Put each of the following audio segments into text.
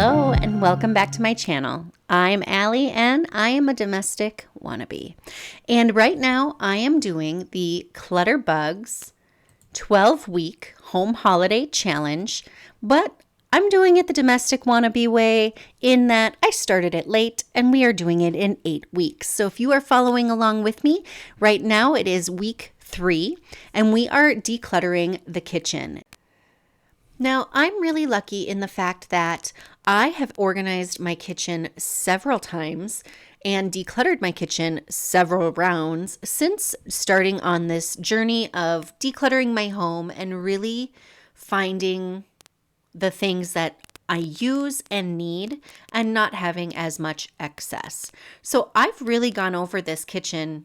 Hello and welcome back to my channel. I'm Allie and I am a domestic wannabe. And right now I am doing the Clutterbug's 12-week home holiday challenge, but I'm doing it the domestic wannabe way in that I started it late and we are doing it in 8 weeks. So if you are following along with me, right now it is week 3 and we are decluttering the kitchen. Now, I'm really lucky in the fact that I have organized my kitchen several times and decluttered my kitchen several rounds since starting on this journey of decluttering my home and really finding the things that I use and need and not having as much excess. So I've really gone over this kitchen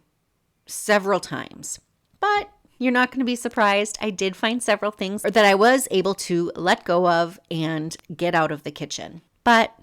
several times, but you're not going to be surprised. I did find several things that I was able to let go of and get out of the kitchen. But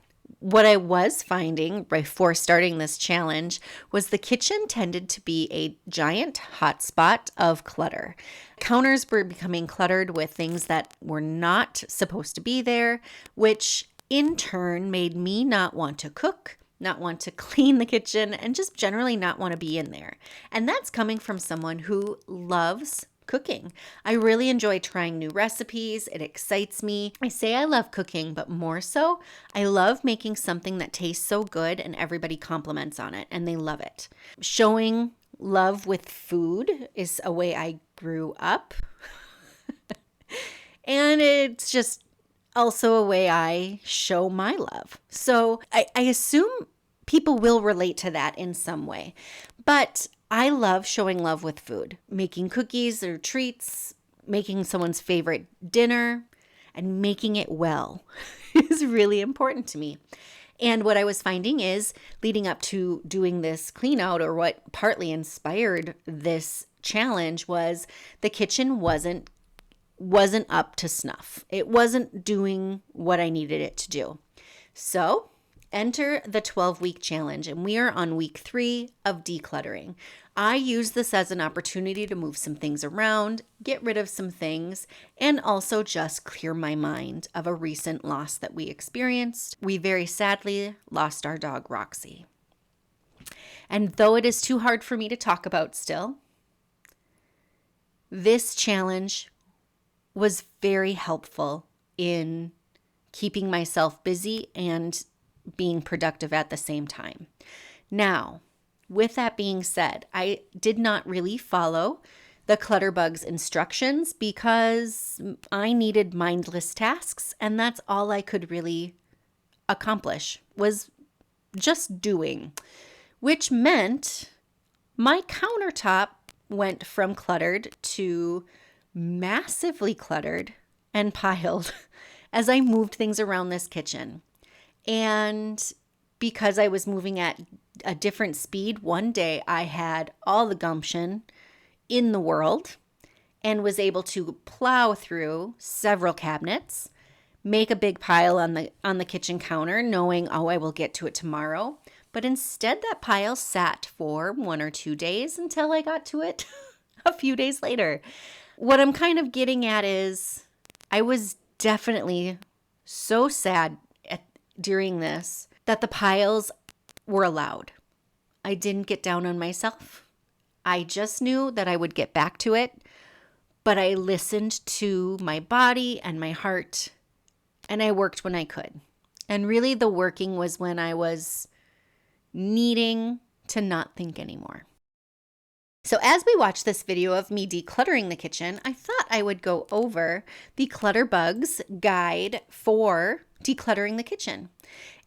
what I was finding before starting this challenge was the kitchen tended to be a giant hotspot of clutter. Counters were becoming cluttered with things that were not supposed to be there, which in turn made me not want to cook, not want to clean the kitchen, and just generally not want to be in there. And that's coming from someone who loves cooking. I really enjoy trying new recipes. It excites me. I say I love cooking, but more so, I love making something that tastes so good and everybody compliments on it and they love it. Showing love with food is a way I grew up. And it's just also a way I show my love. So I assume people will relate to that in some way. But I love showing love with food, making cookies or treats, making someone's favorite dinner, and making it well is really important to me. And what I was finding is leading up to doing this clean out, or what partly inspired this challenge, was the kitchen wasn't up to snuff. It wasn't doing what I needed it to do. So enter the 12-week challenge, and we are on week 3 of decluttering. I use this as an opportunity to move some things around, get rid of some things, and also just clear my mind of a recent loss that we experienced. We very sadly lost our dog, Roxy. And though it is too hard for me to talk about still, this challenge was very helpful in keeping myself busy and being productive at the same time. Now, with that being said, I did not really follow the Clutterbug's instructions because I needed mindless tasks, and that's all I could really accomplish was just doing, which meant my countertop went from cluttered to massively cluttered and piled as I moved things around this kitchen. And because I was moving at a different speed, one day I had all the gumption in the world and was able to plow through several cabinets, make a big pile on the kitchen counter, knowing, oh, I will get to it tomorrow. But instead, that pile sat for 1 or 2 days until I got to it a few days later. What I'm kind of getting at is I was definitely so sad during this that the piles were allowed. I didn't get down on myself. I just knew that I would get back to it, but I listened to my body and my heart, and I worked when I could. And really the working was when I was needing to not think anymore. So as we watch this video of me decluttering the kitchen, I thought I would go over the Clutterbug's guide for decluttering the kitchen.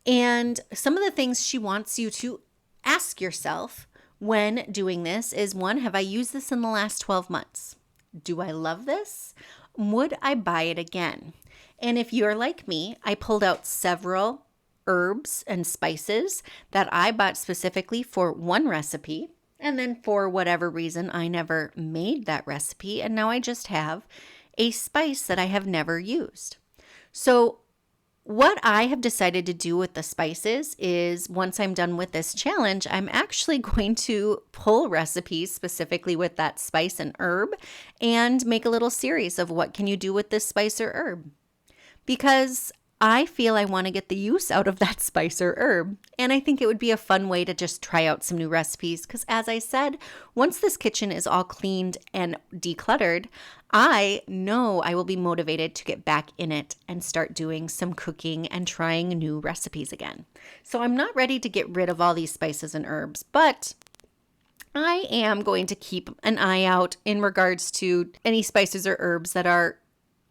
And some of the things she wants you to ask yourself when doing this is, 1, have I used this in the last 12 months? Do I love this? Would I buy it again? And if you're like me, I pulled out several herbs and spices that I bought specifically for one recipe. And then for whatever reason, I never made that recipe. And now I just have a spice that I have never used. So what I have decided to do with the spices is, once I'm done with this challenge, I'm actually going to pull recipes specifically with that spice and herb and make a little series of what can you do with this spice or herb. Because I feel I want to get the use out of that spice or herb. And I think it would be a fun way to just try out some new recipes. Because as I said, once this kitchen is all cleaned and decluttered, I know I will be motivated to get back in it and start doing some cooking and trying new recipes again. So I'm not ready to get rid of all these spices and herbs, but I am going to keep an eye out in regards to any spices or herbs that are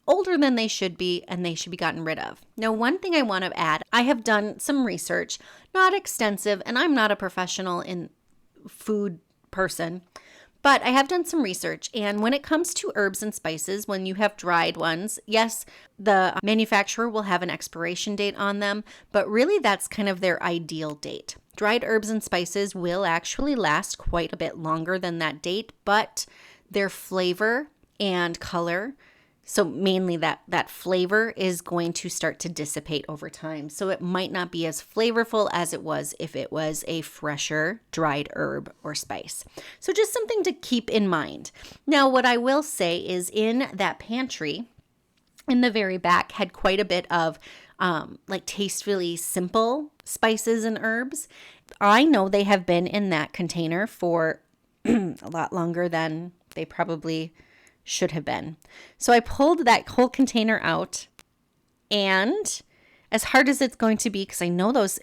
older than they should be and they should be gotten rid of. Now, one thing I want to add, I have done some research, not extensive, and I'm not a professional in food person, but I have done some research. And when it comes to herbs and spices, when you have dried ones, yes, the manufacturer will have an expiration date on them, but really that's kind of their ideal date. Dried herbs and spices will actually last quite a bit longer than that date, but their flavor and color, so mainly that flavor, is going to start to dissipate over time. So it might not be as flavorful as it was if it was a fresher dried herb or spice. So just something to keep in mind. Now, what I will say is in that pantry, in the very back, had quite a bit of like tastefully simple spices and herbs. I know they have been in that container for a lot longer than they probably should have been. So I pulled that whole container out, and as hard as it's going to be, because I know those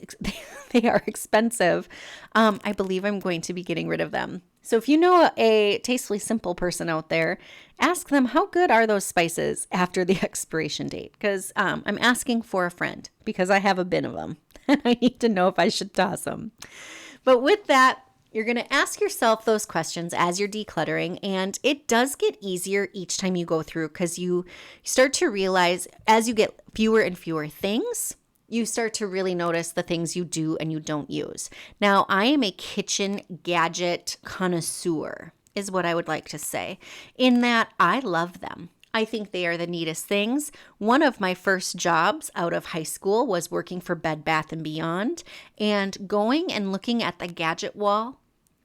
they are expensive, I believe I'm going to be getting rid of them. So if you know a tastefully simple person out there, ask them how good are those spices after the expiration date, because I'm asking for a friend because I have a bin of them and I need to know if I should toss them. But with that, you're going to ask yourself those questions as you're decluttering, and it does get easier each time you go through because you start to realize as you get fewer and fewer things, you start to really notice the things you do and you don't use. Now, I am a kitchen gadget connoisseur, is what I would like to say, in that I love them. I think they are the neatest things. One of my first jobs out of high school was working for Bed Bath & Beyond, and going and looking at the gadget wall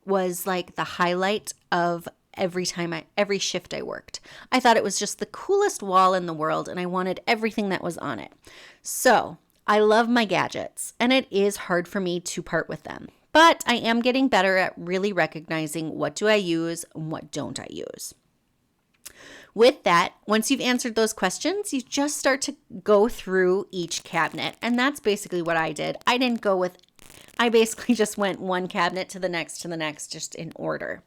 was like the highlight of every shift I worked. I thought it was just the coolest wall in the world, and I wanted everything that was on it. So I love my gadgets, and it is hard for me to part with them. But I am getting better at really recognizing what do I use and what don't I use. With that, once you've answered those questions, you just start to go through each cabinet. And that's basically what I did. I basically just went one cabinet to the next, just in order.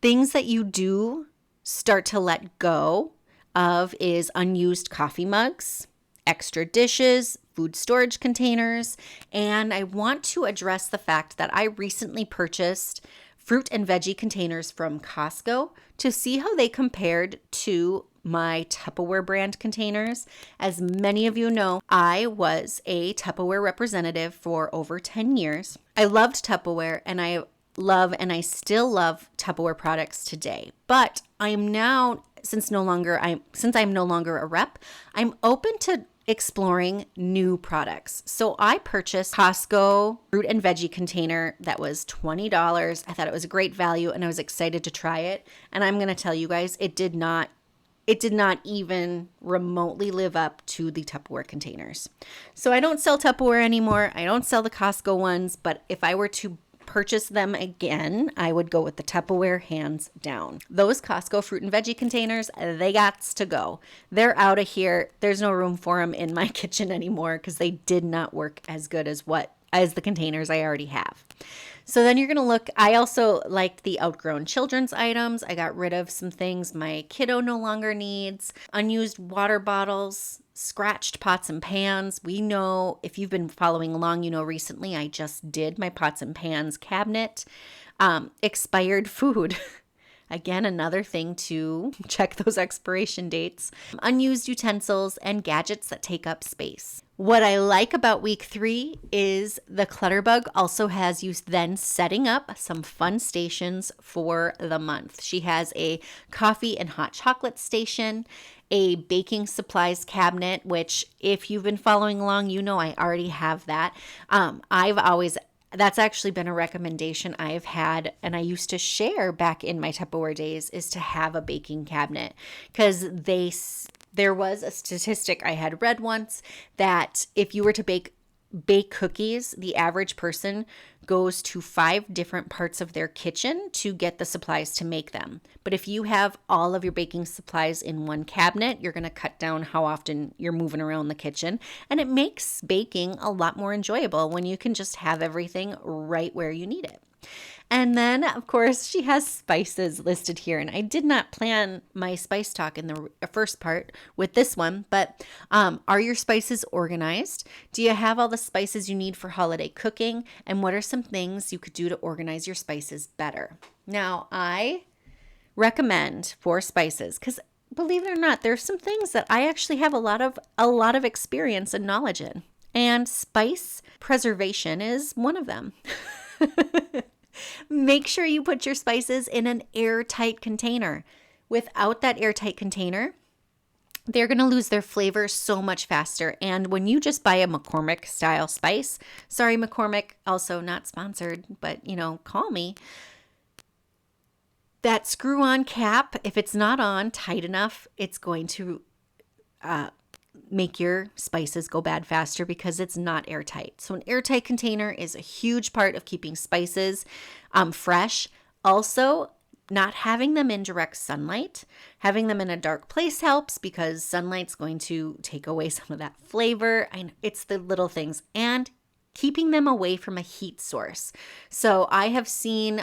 Things that you do start to let go of is unused coffee mugs, extra dishes, food storage containers, and I want to address the fact that I recently purchased fruit and veggie containers from Costco to see how they compared to my Tupperware brand containers. As many of you know, I was a Tupperware representative for over 10 years. I loved Tupperware, and I still love Tupperware products today. But I'm now, since I'm no longer a rep, I'm open to exploring new products. So I purchased Costco fruit and veggie container that was $20. I thought it was a great value and I was excited to try it. And I'm going to tell you guys, it did not even remotely live up to the Tupperware containers. So I don't sell Tupperware anymore. I don't sell the Costco ones, but if I were to purchase them again, I would go with the Tupperware hands down. Those Costco fruit and veggie containers, they gots to go. They're out of here. There's no room for them in my kitchen anymore because they did not work as good as the containers I already have. So then you're going to look, I also liked the outgrown children's items. I got rid of some things my kiddo no longer needs, unused water bottles, scratched pots and pans. We know, if you've been following along, you know recently I just did my pots and pans cabinet. Expired food. Again, another thing to check those expiration dates. Unused utensils and gadgets that take up space. What I like about week 3 is the Clutterbug also has you then setting up some fun stations for the month. She has a coffee and hot chocolate station, a baking supplies cabinet, which if you've been following along, you know I already have that. That's actually been a recommendation I've had, and I used to share back in my Tupperware days, is to have a baking cabinet because There was a statistic I had read once that if you were to bake cookies, the average person goes to 5 different parts of their kitchen to get the supplies to make them. But if you have all of your baking supplies in one cabinet, you're going to cut down how often you're moving around the kitchen. And it makes baking a lot more enjoyable when you can just have everything right where you need it. And then, of course, she has spices listed here. And I did not plan my spice talk in the first part with this one, but are your spices organized? Do you have all the spices you need for holiday cooking? And what are some things you could do to organize your spices better? Now, I recommend for spices, because believe it or not, there's some things that I actually have a lot of experience and knowledge in. And spice preservation is one of them. Make sure you put your spices in an airtight container. Without that airtight container, they're going to lose their flavor so much faster. And when you just buy a McCormick style spice, sorry, McCormick, also not sponsored, but call me. That screw on cap, if it's not on tight enough, it's going to make your spices go bad faster because it's not airtight. So an airtight container is a huge part of keeping spices fresh. Also, not having them in direct sunlight, having them in a dark place helps because sunlight's going to take away some of that flavor. It's the little things. And keeping them away from a heat source. So I have seen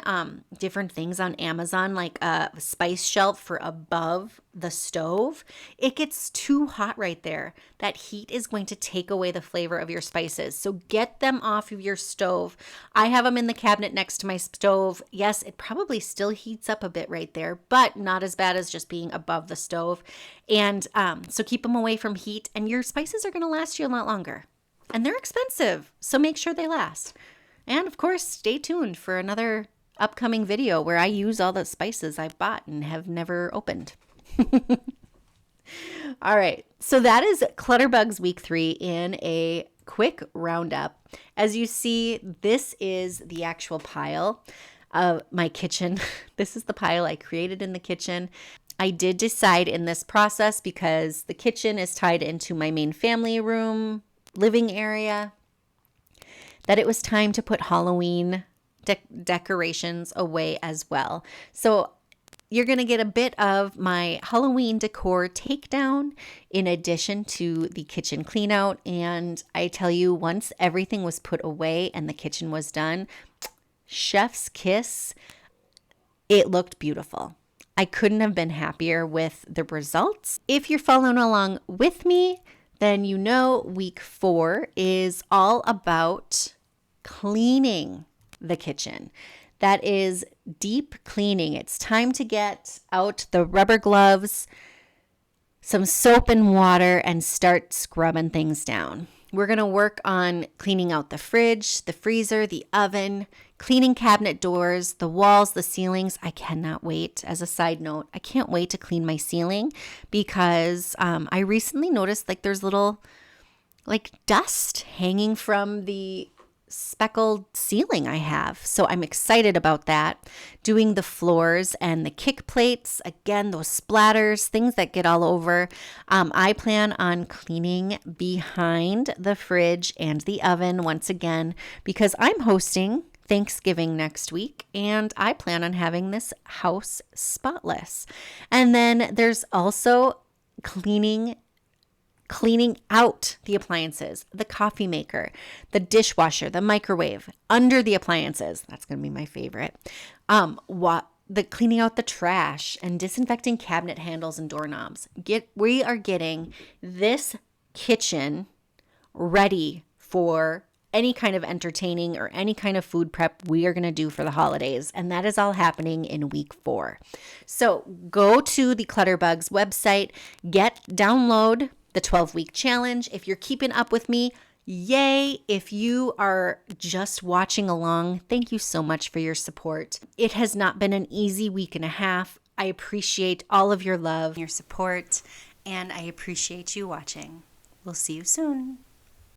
different things on Amazon, like a spice shelf for above the stove. It gets too hot right there. That heat is going to take away the flavor of your spices. So get them off of your stove. I have them in the cabinet next to my stove. Yes, it probably still heats up a bit right there, but not as bad as just being above the stove. And so keep them away from heat, and your spices are going to last you a lot longer. And they're expensive, so make sure they last. And of course, stay tuned for another upcoming video where I use all the spices I bought and have never opened. All right, so that is Clutterbug's week 3 in a quick roundup. As you see, this is the actual pile of my kitchen. This is the pile I created in the kitchen. I did decide in this process, because the kitchen is tied into my main family room, living area, that it was time to put Halloween decorations away as well. So you're going to get a bit of my Halloween decor takedown in addition to the kitchen clean out. And I tell you, once everything was put away and the kitchen was done, chef's kiss, it looked beautiful. I couldn't have been happier with the results. If you're following along with me, then week 4 is all about cleaning the kitchen. That is deep cleaning. It's time to get out the rubber gloves, some soap and water, and start scrubbing things down. We're going to work on cleaning out the fridge, the freezer, the oven, cleaning cabinet doors, the walls, the ceilings. I cannot wait. As a side note, I can't wait to clean my ceiling because I recently noticed there's little dust hanging from the speckled ceiling I have. So I'm excited about that. Doing the floors and the kick plates, again, those splatters, things that get all over. I plan on cleaning behind the fridge and the oven once again because I'm hosting Thanksgiving next week, and I plan on having this house spotless. And then there's also cleaning out the appliances, the coffee maker, the dishwasher, the microwave, under the appliances. That's going to be my favorite. The cleaning out the trash and disinfecting cabinet handles and doorknobs. We are getting this kitchen ready for any kind of entertaining or any kind of food prep we are going to do for the holidays. And that is all happening in week 4. So go to the Clutterbug's website, download the 12-week challenge. If you're keeping up with me, yay. If you are just watching along, thank you so much for your support. It has not been an easy week and a half. I appreciate all of your love, your support, and I appreciate you watching. We'll see you soon.